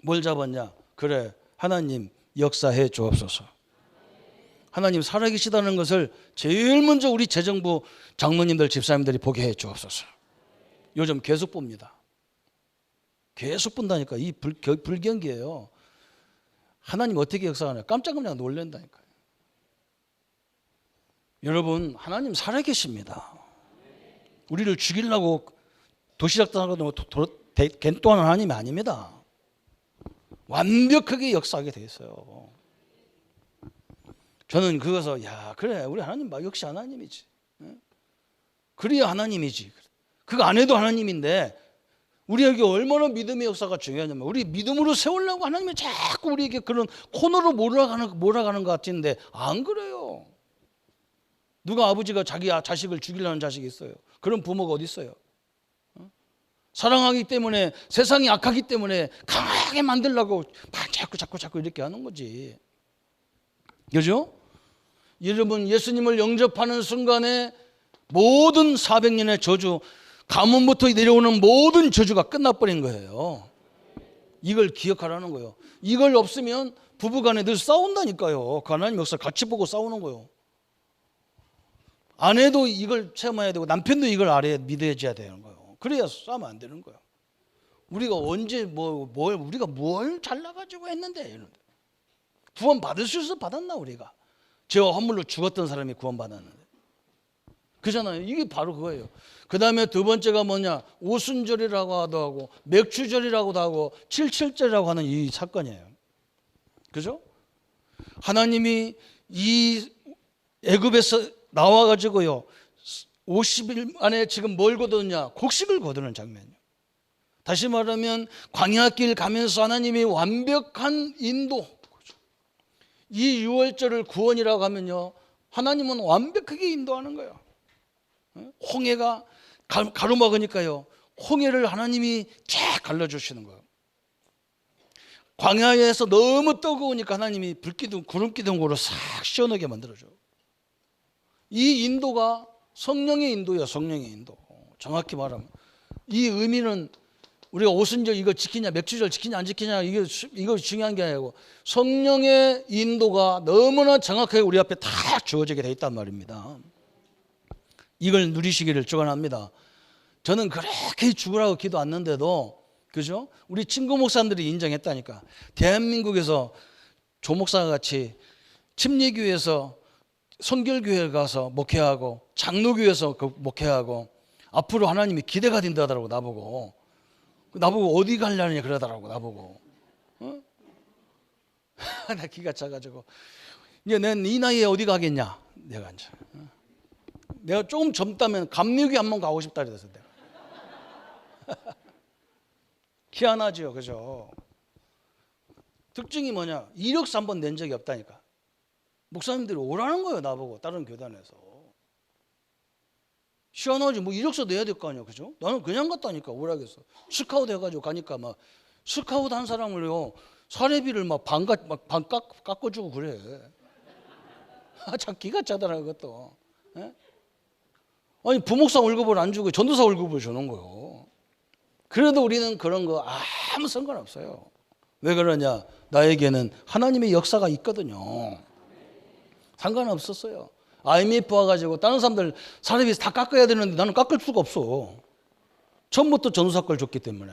뭘 잡았냐? 그래, 하나님 역사해 주옵소서. 하나님 살아계시다는 것을 제일 먼저 우리 재정부 장로님들 집사님들이 보게 해 주옵소서. 요즘 계속 봅니다. 계속 본다니까. 이 불경기예요. 하나님 어떻게 역사하냐? 깜짝깜짝 놀란다니까요. 여러분, 하나님 살아계십니다. 우리를 죽이려고 도시락 떠나가도 겐또하는 하나님이 아닙니다. 완벽하게 역사하게 돼 있어요. 저는 그것서 그래 우리 하나님 역시 하나님이지. 그래야 하나님이지. 그거 안 해도 하나님인데 우리에게 얼마나 믿음의 역사가 중요하냐면 우리 믿음으로 세우려고 하나님이 자꾸 우리에게 그런 코너로 몰아가는 것 같은데 안 그래요. 누가 아버지가 자기 자식을 죽이려는 자식이 있어요? 그런 부모가 어디 있어요? 사랑하기 때문에 세상이 악하기 때문에 강하게 만들려고 자꾸 이렇게 하는 거지. 그죠? 여러분 예수님을 영접하는 순간에 모든 400년의 저주, 가문부터 내려오는 모든 저주가 끝나버린 거예요. 이걸 기억하라는 거예요. 이걸 없으면 부부간에 늘 싸운다니까요. 그 하나님 역사 같이 보고 싸우는 거예요. 아내도 이걸 체험해야 되고 남편도 이걸 믿어야 되는 거예요. 그래야 싸우면 안 되는 거예요. 우리가 언제 우리가 뭘 잘나가지고 했는데 이런데. 구원 받을 수 있어서 받았나 우리가? 죄와 허물로 죽었던 사람이 구원 받았는데. 그잖아요. 이게 바로 그거예요. 그 다음에 두 번째가 뭐냐? 오순절이라고도 하고 맥주절이라고도 하고 77절이라고 하는 이 사건이에요. 그죠? 하나님이 이 애굽에서 나와가지고요 50일 안에 지금 뭘 거두느냐? 곡식을 거두는 장면이에요. 다시 말하면 광야길 가면서 하나님이 완벽한 인도, 이 유월절을 구원이라고 하면요 하나님은 완벽하게 인도하는 거예요. 홍해가 가로막으니까요 홍해를 하나님이 쫙 갈라주시는 거예요. 광야에서 너무 뜨거우니까 하나님이 불기둥 구름기둥으로 싹 시원하게 만들어줘요. 이 인도가 성령의 인도예요. 성령의 인도. 정확히 말하면 이 의미는 우리가 오순절 이거 지키냐, 맥주절 지키냐 안 지키냐 이거 중요한 게 아니고 성령의 인도가 너무나 정확하게 우리 앞에 다 주어지게 돼 있단 말입니다. 이걸 누리시기를 축원합니다. 저는 그렇게 죽으라고 기도 안 했는데도, 그죠? 우리 친구 목사님들이 인정했다니까. 대한민국에서 조 목사가 같이 침례교회에서 성결교회 가서 목회하고 장로교회에서 목회하고 앞으로 하나님이 기대가 된다 하더라고. 나보고 어디 가려느냐 그러더라고. 나보고 나 기가 차가지고 이제 난 이 나이에 어디 가겠냐. 내가 조금 젊다면 감리교회 한번 가고 싶다 그랬어. 내가. 희한하죠, 그죠? 특징이 뭐냐? 이력서 한번 낸 적이 없다니까. 목사님들이 오라는 거예요, 나보고. 다른 교단에서. 희한하지. 뭐 이력서 내야 될 거 아니야, 그죠? 나는 그냥 갔다니까. 오라겠어. 스카우트 해가지고 가니까 막 스카우트 한 사람을요 사례비를 막 반 깎아주고 그래. 참 기가 차더라 그것도. 에? 아니 부목사 월급을 안 주고 전도사 월급을 주는 거요. 그래도 우리는 그런 거 아무 상관없어요. 왜 그러냐? 나에게는 하나님의 역사가 있거든요. 상관없었어요. IMF 와가지고 다른 사람들 사례비 다 깎아야 되는데 나는 깎을 수가 없어. 처음부터 전도사 걸 줬기 때문에.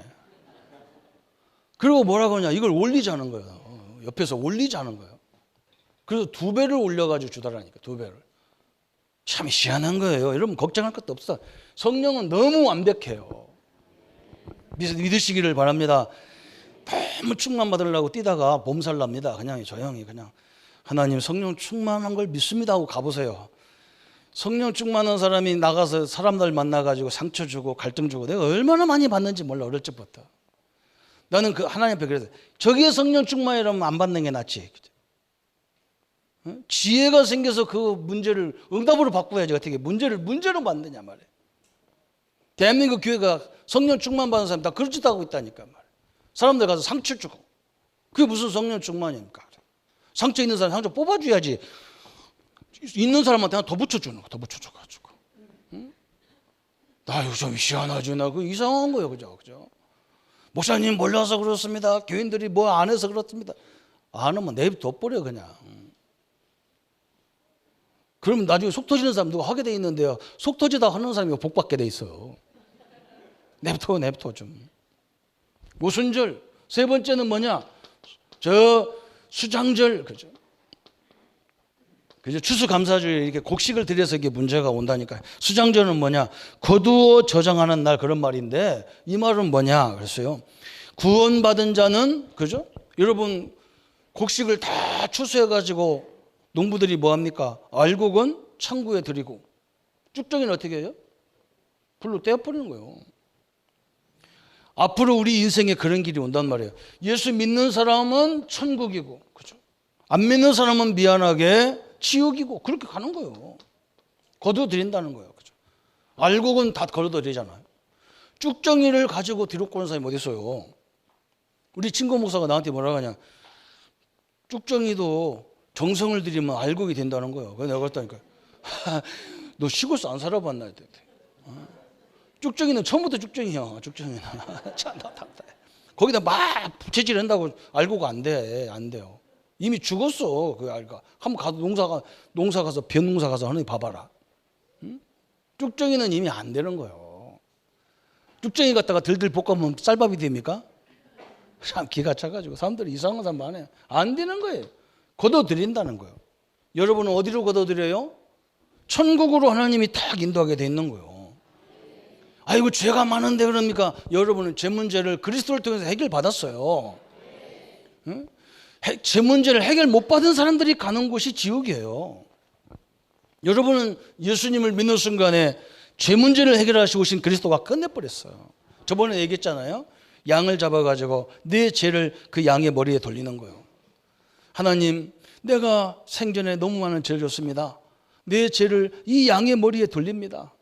그리고 뭐라고 하냐? 이걸 올리자는 거예요. 옆에서 올리자는 거예요. 그래서 2배를 올려가지고 주더라니까. 2배를. 참 희한한 거예요. 여러분 걱정할 것도 없어. 성령은 너무 완벽해요. 믿으시기를 바랍니다. 너무 충만 받으려고 뛰다가 몸살 납니다. 그냥 조용히 그냥 하나님 성령 충만한 걸 믿습니다 하고 가보세요. 성령 충만한 사람이 나가서 사람들 만나가지고 상처 주고 갈등 주고 내가 얼마나 많이 받는지 몰라. 어릴 적부터. 나는 그 하나님 앞에 그래서 저기에 성령 충만이라면 안 받는 게 낫지. 지혜가 생겨서 그 문제를 응답으로 바꿔야지. 어떻게 문제로 만드냐 말이에요. 대한민국 교회가 성령 충만 받은 사람 다 그렇지도 하고 있다니까 말이에요. 사람들 가서 상처 주고. 그게 무슨 성령 충만입니까? 상처 있는 사람 상처 뽑아줘야지. 있는 사람한테 하나 더 붙여주는 거. 더 붙여줘가지고. 응? 나 이거 좀 희한하지. 나 그 이상한 거예요. 그죠? 목사님 몰라서 그렇습니다. 교인들이 뭐 안 해서 그렇습니다. 안 하면 내버려둬 그냥. 그러면 나중에 속 터지는 사람 누가 하게 돼 있는데요. 속 터지다 하는 사람이 복 받게 돼 있어. 냅둬 좀. 오순절. 세 번째는 뭐냐? 수장절. 그죠? 추수감사주일 이렇게 곡식을 들여서 이게 문제가 온다니까. 수장절은 뭐냐? 거두어 저장하는 날 그런 말인데 이 말은 뭐냐? 그랬어요. 구원받은 자는 그죠? 여러분 곡식을 다 추수해가지고 농부들이 뭐 합니까? 알곡은 창고에 들이고 쭉정이는 어떻게 해요? 불로 떼어버리는 거예요. 앞으로 우리 인생에 그런 길이 온단 말이에요. 예수 믿는 사람은 천국이고, 그죠? 안 믿는 사람은 미안하게 지옥이고, 그렇게 가는 거예요. 거둬들인다는 거예요. 그죠? 알곡은 다 거둬들이잖아요. 쭉정이를 가지고 뒤로 꼬는 사람이 어디 있어요? 우리 친구 목사가 나한테 뭐라고 하냐? 쭉정이도 정성을 들이면 알곡이 된다는 거예요. 그래서 내가 그랬다니까. 너 시골서 안 살아봤나? 했더니. 쭉정이는 처음부터 쭉정이야. 쭉정이는. 거기다 막 부채질 한다고 알고가 안 돼요. 이미 죽었어. 그 알가. 한번 가서 농사 가서 벼농사 가서 하는 봐봐라. 응? 쭉정이는 이미 안 되는 거예요. 쭉정이 갖다가 들들 볶으면 쌀밥이 됩니까? 참 기가 차가지고 사람들이 이상한 사람 많아요. 안 되는 거예요. 거둬들인다는 거예요. 여러분은 어디로 거둬들여요? 천국으로 하나님이 딱 인도하게 돼 있는 거예요. 아이고 죄가 많은데 그럽니까? 여러분은 죄 문제를 그리스도를 통해서 해결받았어요. 응? 죄 문제를 해결 못 받은 사람들이 가는 곳이 지옥이에요. 여러분은 예수님을 믿는 순간에 죄 문제를 해결하시고 오신 그리스도가 끝내버렸어요. 저번에 얘기했잖아요. 양을 잡아가지고 내 죄를 그 양의 머리에 돌리는 거예요. 하나님, 내가 생전에 너무 많은 죄를 졌습니다. 내 죄를 이 양의 머리에 돌립니다.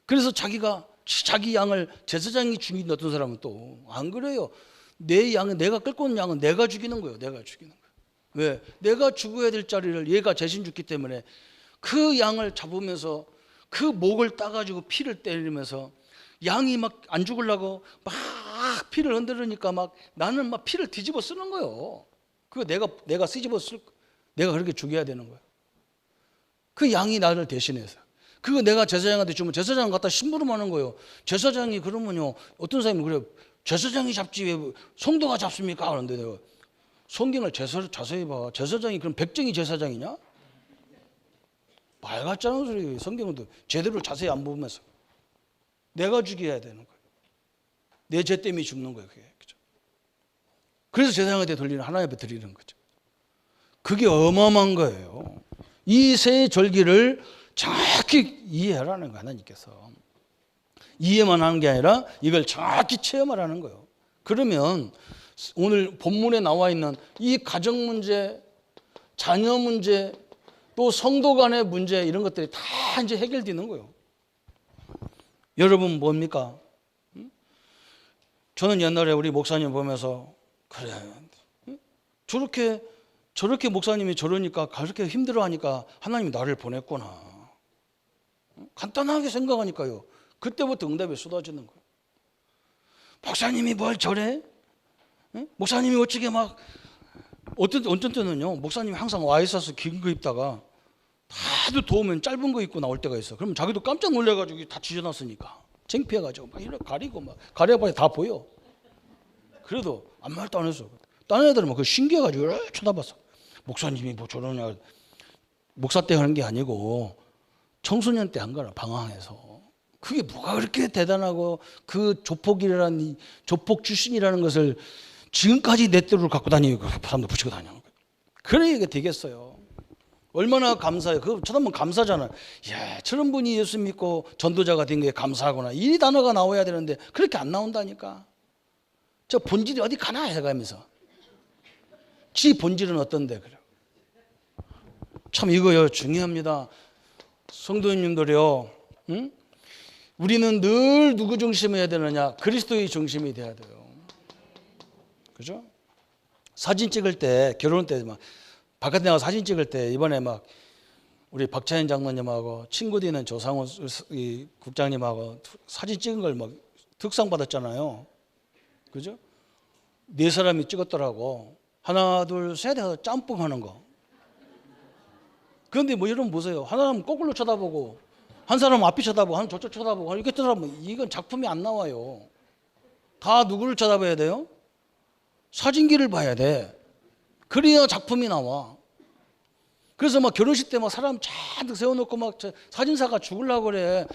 그래서 자기 양을 제사장이 죽인 어떤 사람은 또 안 그래요. 내 양은 내가 끌고 온 양은 내가 죽이는 거예요. 내가 죽이는 거예요. 왜? 내가 죽어야 될 자리를 얘가 대신 죽기 때문에 그 양을 잡으면서 그 목을 따가지고 피를 때리면서 양이 막 안 죽으려고 막 피를 흔들으니까 막 나는 막 피를 뒤집어 쓰는 거예요. 그거 내가 쓰집어 쓸, 내가 그렇게 죽여야 되는 거예요. 그 양이 나를 대신해서. 그거 내가 제사장한테 주면 제사장 갖다 심부름하는 거예요. 제사장이 그러면요, 어떤 사람이 그래요. 제사장이 잡지 왜 성도가 잡습니까? 그런데 내가 성경을 자세히 봐. 제사장이 그럼 백정이 제사장이냐? 말 같지 않은 소리. 성경은 제대로 자세히 안 보면서 내가 죽여야 되는 거예요. 내 죄 때문에 죽는 거예요. 그게. 그죠? 그래서 제사장한테 돌리는, 하나님 앞에 드리는 거죠. 그게 어마어마한 거예요. 이 세 절기를 정확히 이해하라는 거예요. 하나님께서. 이해만 하는 게 아니라 이걸 정확히 체험하라는 거예요. 그러면 오늘 본문에 나와 있는 이 가정 문제, 자녀 문제, 또 성도 간의 문제, 이런 것들이 다 이제 해결되는 거예요. 여러분 뭡니까? 저는 옛날에 우리 목사님 보면서 그래, 저렇게 목사님이 저러니까 그렇게 힘들어하니까 하나님이 나를 보냈구나. 간단하게 생각하니까요. 그때부터 응답이 쏟아지는 거예요. 목사님이 뭘 저래? 목사님이 어떻게 막 어떤 때는요. 목사님이 항상 와이셔츠 긴 거 입다가 다들 더우면 짧은 거 입고 나올 때가 있어. 그러면 자기도 깜짝 놀래가지고 다 지져놨으니까 창피해가지고 막 이렇게 가리고 막 가려봐야 다 보여. 그래도 아무 말도 안 했어. 다른 애들은 막 그 신기해가지고 이렇게 쳐다봤어. 목사님이 뭐 저러냐. 목사 때 하는 게 아니고 청소년 때 한 거라, 방황해서. 그게 뭐가 그렇게 대단하고 그 조폭이라는, 조폭 출신이라는 것을 지금까지 내 때로 갖고 다니고 사람들 붙이고 다니는 거예요. 그래 이게 되겠어요. 얼마나 감사해요. 그거 쳐다보면 감사잖아. 이야, 저런 분이 예수 믿고 전도자가 된 게 감사하구나. 이 단어가 나와야 되는데 그렇게 안 나온다니까. 저 본질이 어디 가나 해가면서. 지 본질은 어떤데 그래. 참 이거요 중요합니다. 성도님들이요. 응? 우리는 늘 누구 중심이어야 되느냐? 그리스도의 중심이 돼야 돼요. 그죠? 사진 찍을 때, 결혼 때 막 바깥에 나가 사진 찍을 때 이번에 막 우리 박찬현 장로님하고 친구 되는 조상훈 국장님하고 사진 찍은 걸 막 특상 받았잖아요. 그죠? 4사람이 찍었더라고. 하나, 둘, 셋 해서 짬뽕 하는 거. 그런데 뭐 여러분 보세요. 하나는 거꾸로 쳐다보고, 한 사람은 앞이 쳐다보고, 한 저쪽 쳐다보고, 이렇게 쳐다보면 이건 작품이 안 나와요. 다 누구를 쳐다봐야 돼요? 사진기를 봐야 돼. 그래야 작품이 나와. 그래서 막 결혼식 때 막 사람 잔뜩 세워놓고 막 사진사가 죽으려고 그래.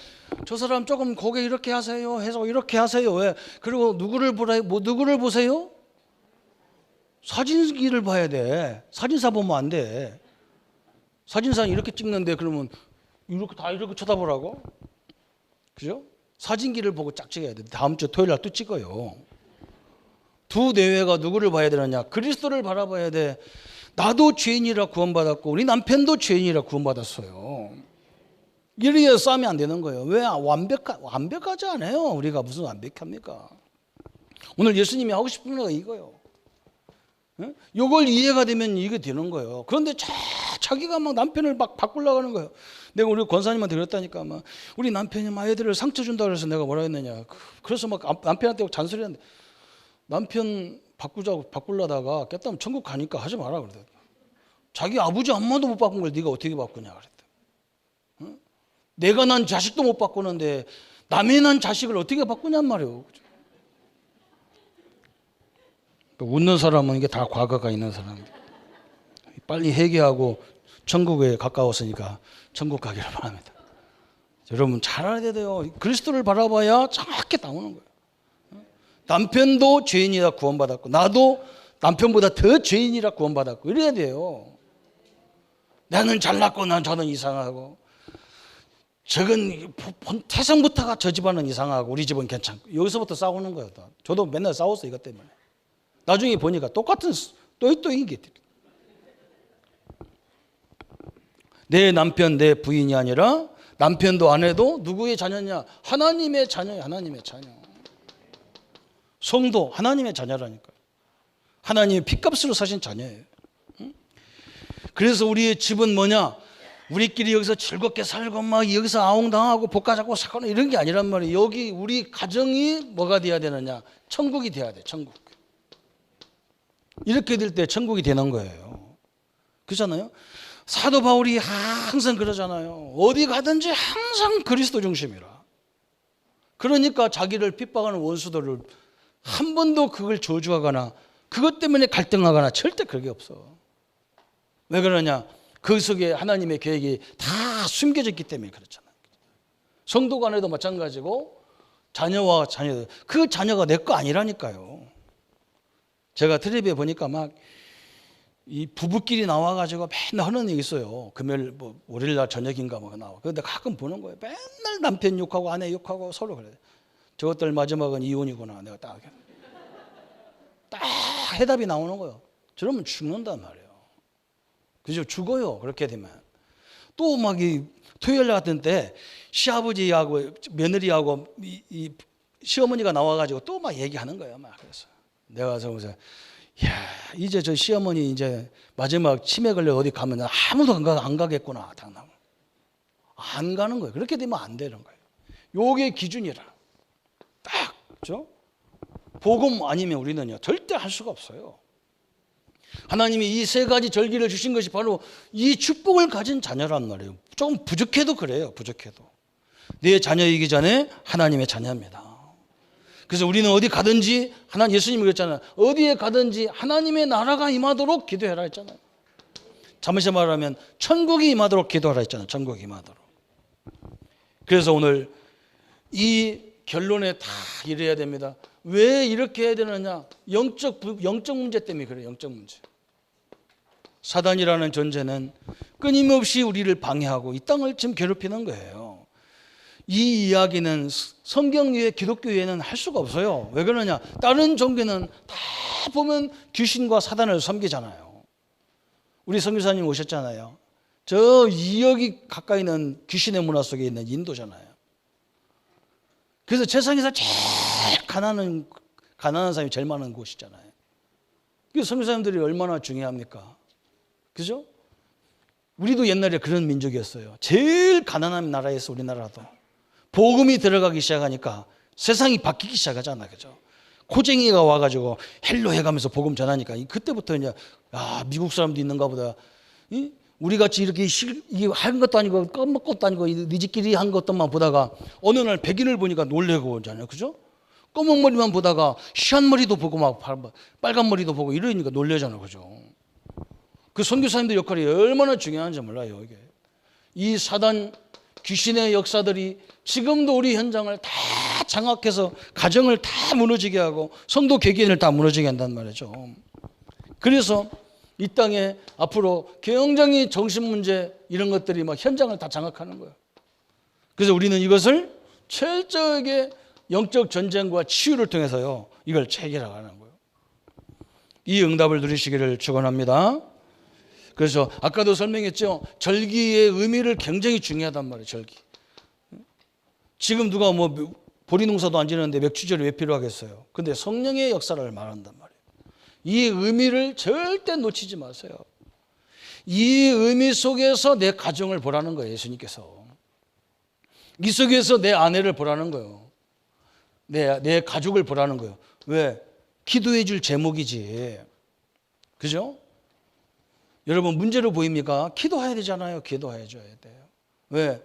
저 사람 조금 고개 이렇게 하세요 해서 이렇게 하세요. 왜? 그리고 누구를 보세요? 사진기를 봐야 돼. 사진사 보면 안 돼. 사진사는 이렇게 찍는데 그러면 이렇게 다 이렇게 쳐다보라고? 그죠? 사진기를 보고 짝 찍어야 돼. 다음 주 토요일 날 또 찍어요. 두 내외가 누구를 봐야 되느냐? 그리스도를 바라봐야 돼. 나도 죄인이라 구원받았고 우리 남편도 죄인이라 구원받았어요. 이래야 싸움이 안 되는 거예요. 왜? 완벽하지 않아요. 우리가 무슨 완벽합니까? 오늘 예수님이 하고 싶은 거가 이거예요. 이걸 이해가 되면 이게 되는 거예요. 그런데 자기가 막 남편을 막 바꾸려고 하는 거예요. 내가 우리 권사님한테 그랬다니까. 막 우리 남편이 막 애들을 상처 준다 그래서 내가 뭐라 했느냐. 그래서 막 남편한테 잔소리 하는데 남편 바꾸려다가 깼다면 천국 가니까 하지 마라 그러더라고요. 자기 아버지 엄마도 못 바꾼 걸 네가 어떻게 바꾸냐 그랬대. 내가 난 자식도 못 바꾸는데 남의 난 자식을 어떻게 바꾸냔 말이에요. 웃는 사람은 이게 다 과거가 있는 사람들. 빨리 회개하고 천국에 가까웠으니까 천국 가기를 바랍니다. 여러분 잘 알아야 돼요. 그리스도를 바라봐야 정확히 나오는 거예요. 남편도 죄인이라 구원받았고 나도 남편보다 더 죄인이라 구원받았고 이래야 돼요. 나는 잘났고 저는 이상하고 저건 태생부터가 저 집안은 이상하고 우리 집은 괜찮고 여기서부터 싸우는 거예요. 저도 맨날 싸웠어요. 이것 때문에. 나중에 보니까 똑같은 또이또이인 게 내 남편 내 부인이 아니라 남편도 아내도 누구의 자녀냐? 하나님의 자녀예요. 하나님의 자녀. 성도 하나님의 자녀라니까요. 하나님의 피값으로 사신 자녀예요. 그래서 우리의 집은 뭐냐? 우리끼리 여기서 즐겁게 살고 막 여기서 아웅당하고 복가 잡고 사고는 이런 게 아니란 말이에요. 여기 우리 가정이 뭐가 돼야 되느냐? 천국이 돼야 돼. 천국. 이렇게 될 때 천국이 되는 거예요. 그렇잖아요? 사도 바울이 항상 그러잖아요. 어디 가든지 항상 그리스도 중심이라. 그러니까 자기를 핍박하는 원수들을 한 번도 그걸 저주하거나 그것 때문에 갈등하거나 절대 그런 게 없어. 왜 그러냐? 그 속에 하나님의 계획이 다 숨겨졌기 때문에 그렇잖아요. 성도 간에도 마찬가지고 자녀와 자녀들, 그 자녀가 내 거 아니라니까요. 제가 텔레비에 보니까 막 이 부부끼리 나와가지고 맨날 하는 얘기 있어요. 금요일 뭐 월요일날 저녁인가 뭐 나와. 그런데 가끔 보는 거예요. 맨날 남편 욕하고 아내 욕하고 서로 그래. 저것들 마지막은 이혼이구나. 내가 딱 해답이 나오는 거예요. 저러면 죽는단 말이에요. 그죠? 죽어요. 그렇게 되면. 또 막 이 토요일 날 같은 때 시아버지하고 며느리하고 이 시어머니가 나와가지고 또 막 얘기하는 거예요. 막 그래서 내가 그래서 야, 이제 저 시어머니 이제 마지막 치매 걸려 어디 가면 아무도 안 가겠구나. 안 가는 거예요. 그렇게 되면 안 되는 거예요. 요게 기준이라. 딱, 그죠? 복음 아니면 우리는요, 절대 할 수가 없어요. 하나님이 이 세 가지 절기를 주신 것이 바로 이 축복을 가진 자녀란 말이에요. 조금 부족해도 그래요. 부족해도. 내 자녀이기 전에 하나님의 자녀입니다. 그래서 우리는 어디 가든지 예수님이 그랬잖아요. 어디에 가든지 하나님의 나라가 임하도록 기도해라 했잖아요. 잠시 말하면 천국이 임하도록 기도하라 했잖아요. 천국이 임하도록. 그래서 오늘 이 결론에 다 이래야 됩니다. 왜 이렇게 해야 되느냐? 영적 문제 때문에 그래요. 영적 문제. 사단이라는 존재는 끊임없이 우리를 방해하고 이 땅을 지금 괴롭히는 거예요. 이 이야기는 성경 위에 기독교 위에는 할 수가 없어요. 왜 그러냐? 다른 종교는 다 보면 귀신과 사단을 섬기잖아요. 우리 선교사님 오셨잖아요. 저 2억이 가까이 있는 귀신의 문화 속에 있는 인도잖아요. 그래서 세상에서 제일 가난한 사람이 제일 많은 곳이잖아요. 그 선교사님들이 얼마나 중요합니까? 그죠? 우리도 옛날에 그런 민족이었어요. 제일 가난한 나라에서 우리나라도 복음이 들어가기 시작하니까 세상이 바뀌기 시작하잖아, 그죠? 코쟁이가 와가지고 헬로 해가면서 복음 전하니까 그때부터 이제 미국 사람도 있는가 보다. 우리 같이 이렇게 이게 한 것도 아니고 껌먹 것도 아니고 니지끼리 한 것들만 보다가 어느 날 백인을 보니까 놀래고 오잖아요, 그죠? 검은 머리만 보다가 시한 머리도 보고 막 빨간 머리도 보고 이러니까 놀래잖아요, 그죠? 그 선교사님들 역할이 얼마나 중요한지 몰라요, 이게. 이 사단 귀신의 역사들이 지금도 우리 현장을 다 장악해서 가정을 다 무너지게 하고 성도 개개인을 다 무너지게 한단 말이죠. 그래서 이 땅에 앞으로 경영정의 정신문제 이런 것들이 막 현장을 다 장악하는 거예요. 그래서 우리는 이것을 철저하게 영적 전쟁과 치유를 통해서요, 이걸 해결하는 거예요. 이 응답을 누리시기를 축원합니다. 그래서 아까도 설명했죠. 절기의 의미를 굉장히 중요하단 말이에요. 절기. 지금 누가 뭐 보리농사도 안 지는데 맥주절이 왜 필요하겠어요? 근데 성령의 역사를 말한단 말이에요. 이 의미를 절대 놓치지 마세요. 이 의미 속에서 내 가정을 보라는 거예요. 예수님께서. 이 속에서 내 아내를 보라는 거예요. 내 가족을 보라는 거예요. 왜? 기도해 줄 제목이지. 그죠? 여러분 문제로 보입니까? 기도해야 되잖아요. 기도해 줘야 돼요. 왜?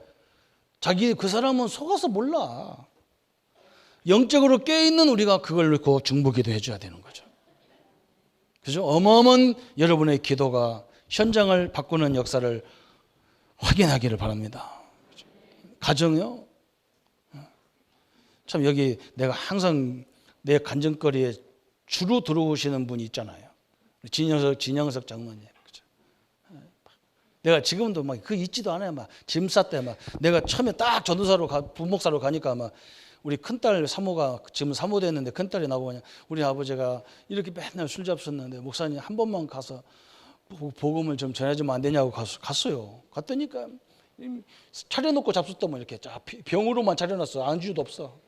그 사람은 속아서 몰라. 영적으로 깨어있는 우리가 그걸 놓고 중보기도 해줘야 되는 거죠. 그죠? 어마어마한 여러분의 기도가 현장을 바꾸는 역사를 확인하기를 바랍니다. 가정이요? 참 여기 내가 항상 내 간증거리에 주로 들어오시는 분이 있잖아요. 진영석 장모님. 그죠? 내가 지금도 막 그 잊지도 않아요. 막 짐 쌌 때 막 내가 처음에 딱 전도사로 부목사로 가니까 막 우리 큰딸 사모가 지금 사모 됐는데 큰딸이 나보고 그냥 우리 아버지가 이렇게 맨날 술 잡섰는데 목사님 한 번만 가서 복음을 좀 전해주면 안 되냐고 갔어요. 갔더니까 차려놓고 잡숫더만 이렇게 병으로만 차려놨어. 안주도 없어.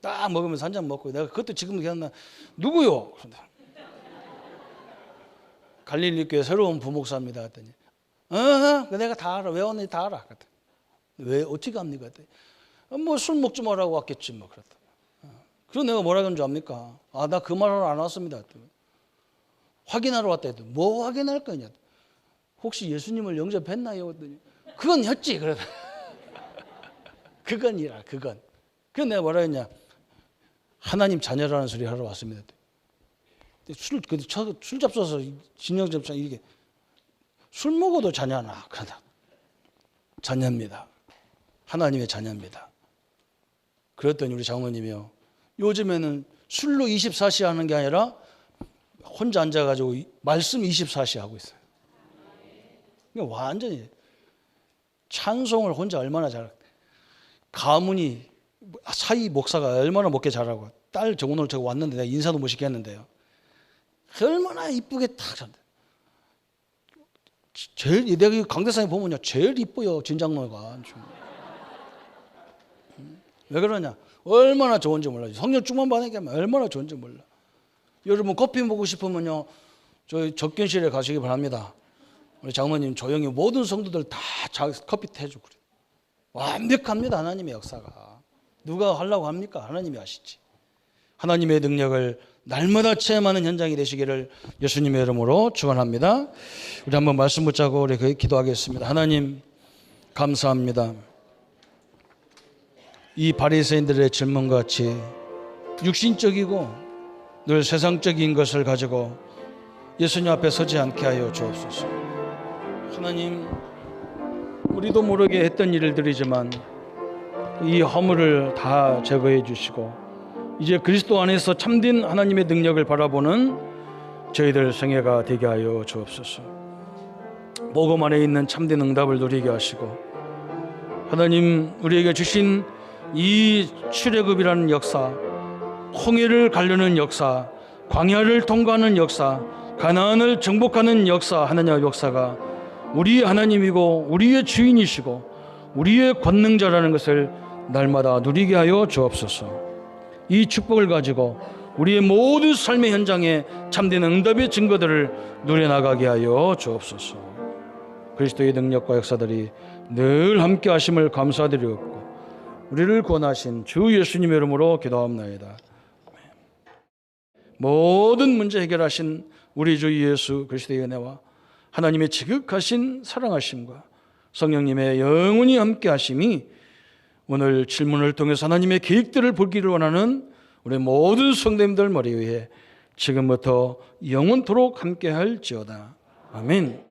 딱 먹으면서 한 잔 먹고 내가 그것도 지금 기억나. 누구요? 갈릴리 교회 새로운 부목사입니다. 했더니 내가 다 알아. 왜 왔는지 다 알아. 왜 어떻게 합니까? 뭐 술 먹지 말라고 왔겠지 뭐 그랬다. 그럼 내가 뭐라 그런 줄 압니까? 나 그 말하러 안 왔습니다. 확인하러 왔다 했더니 뭐 확인할 거냐? 혹시 예수님을 영접했나요? 그건 했지. 그러다. 그건이라 그건. 그건 내가 뭐라 했냐? 하나님 자녀라는 소리 하러 왔습니다. 술 잡숴서 진영 접사 이게 술 먹어도 자녀나 그러다. 자녀입니다. 하나님의 자녀입니다. 그랬더니 우리 장모님이요. 요즘에는 술로 24시 하는 게 아니라 혼자 앉아가지고 말씀 24시 하고 있어요. 완전히 찬송을 혼자 얼마나 잘. 가문이 사이 목사가 얼마나 먹게 잘하고 딸 오늘 저거 왔는데 내가 인사도 못 시켰는데요. 얼마나 이쁘게 탁 잔다. 제일 내가 강대상에 보면요 제일 이뻐요 진장로가. 왜 그러냐? 얼마나 좋은지 몰라요. 성령 충만 받으니까 얼마나 좋은지 몰라. 여러분 커피 먹고 싶으면요 저희 접견실에 가시기 바랍니다. 우리 장모님 조용히 모든 성도들 다 커피 해주고 그래요. 완벽합니다. 하나님의 역사가. 누가 하려고 합니까? 하나님이 하시지. 하나님의 능력을 날마다 체험하는 현장이 되시기를 예수님의 이름으로 축원합니다. 우리 한번 말씀 붙잡고 우리 기도하겠습니다. 하나님 감사합니다. 이 바리새인들의 질문과 같이 육신적이고 늘 세상적인 것을 가지고 예수님 앞에 서지 않게 하여 주옵소서. 하나님 우리도 모르게 했던 일들이지만 이 허물을 다 제거해 주시고 이제 그리스도 안에서 참된 하나님의 능력을 바라보는 저희들 생애가 되게 하여 주옵소서. 복음 안에 있는 참된 응답을 누리게 하시고 하나님 우리에게 주신 이 출애굽이라는 역사, 홍해를 가르는 역사, 광야를 통과하는 역사, 가나안을 정복하는 역사, 하나님의 역사가 우리의 하나님이고 우리의 주인이시고 우리의 권능자라는 것을 날마다 누리게 하여 주옵소서. 이 축복을 가지고 우리의 모든 삶의 현장에 참된 응답의 증거들을 누려나가게 하여 주옵소서. 그리스도의 능력과 역사들이 늘 함께 하심을 감사드리옵고 우리를 구원하신 주 예수님의 이름으로 기도합나이다. 모든 문제 해결하신 우리 주 예수 그리스도의 은혜와 하나님의 지극하신 사랑하심과 성령님의 영원히 함께 하심이 오늘 질문을 통해서 하나님의 계획들을 보기를 원하는 우리 모든 성도님들 머리 위에 지금부터 영원토록 함께 할지어다. 아멘.